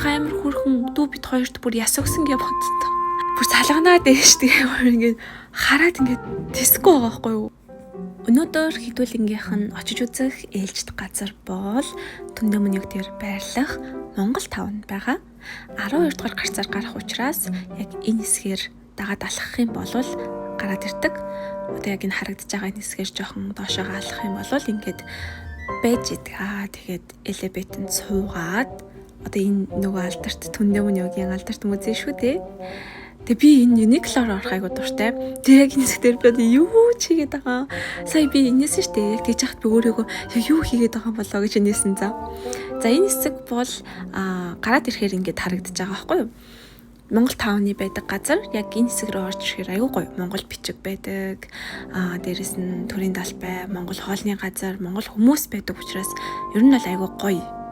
амар хүрхэн дүү бид хоёрт бүр яс өгсөн гэж бодсон. Бүр салганаад дэш тэгээ ингээд хараад ингээд тэсгүй байгаа байхгүй юу. Өнөөдөр хэдүүлгийнх нь очиж үзэх ээлжид газар бол Түндэмүник дээр байрлах Монгол тавнд байгаа. 12 дугаар гарцаар гарах учраас яг энэ хэсгээр дагаад алхах юм бол гараад ирдэг. Одоо яг энэ харагдаж байгаа энэ хэсгээр жоохон доошоо алхах юм бол ингээд байж идэг. Тэгээд элеватэнд суугаад одоо энэ нөгөө алдарт Түндэмүнигийн алдарт музей шүү дээ. Тэгээ би энэ Uniqlo-оор орох айгуу дуртай. Тэгээ яг энэ зэгтэр би юу ч хийгээд байгаа. Сая би энэсэн штэ яг тэгж хахад би өөрийгөө юу хийгээд байгаа юм болоо гэж энэсэн за. За энэ хэсэг бол гараад ирэхээр ингээд харагдаж байгаа байхгүй юу? Монгол тавны байдаг газар яг энэ хэсэг рүү орж ирэхээр айгүй гоё. Монгол бичиг байдаг. Дээрэс нь төрийн далбай, Монгол хоолны газар, Монгол хүмүүс байдаг учраас ер нь бол айгүй гоё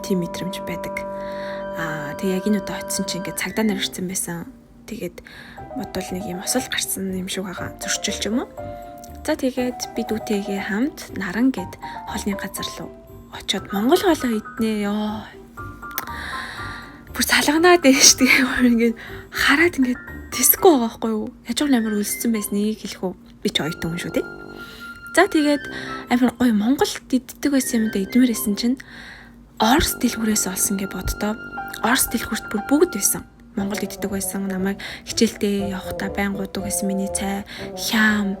тийм мэдрэмж байдаг. Тэгээ яг энэ удаа очисон чинь ингээд цагдаа нар ирсэн байсан. Тэгээд бодвол нэг юм осол гарсан юм шиг байгаа зөрчил ч юм уу. За тэгээд би дүүтэйгээ хамт Наран гээд хоолны газар руу очиод Монгол хоолоо иднэ ёо. Бүр салганаад дэш тэгээ ингээд хараад ингээд тэсгүй байгаа байхгүй юу. Яжиг амар өлссөн байсныг хэлэх үү. Би ч ойтон хүн шүү дээ. За тэгээд амар гоё Монголд иддэг байсан юм да идмээр байсан чинь Орос дэлгүүрээс олсон гэж боддоо. Орос дэлгүүрт бүр бүгд байсан. Монгол иддэг байсан намайг хичээлдээ явахдаа байн гуйдаг байсан миний цай, хям,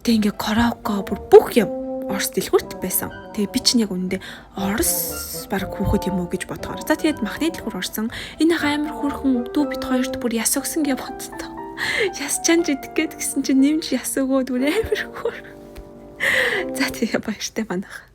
тэг ингээ караоке бүр бүх юм Орос дэлгүүрт байсан. Тэгээ би чинь яг үнэндээ Орос баг хүүхэд юм уу гэж бодохоор. За тэгээд махны дэлгүүр орсон. Энэ амар хүрхэн дүү бид хоёрт бүр яс өгсөн гэж бодсон. Яс чанж идэх гээд гисэн чинь нэмж яс өгөөд бүр амар хөр. За тэгээ баяртай манайх.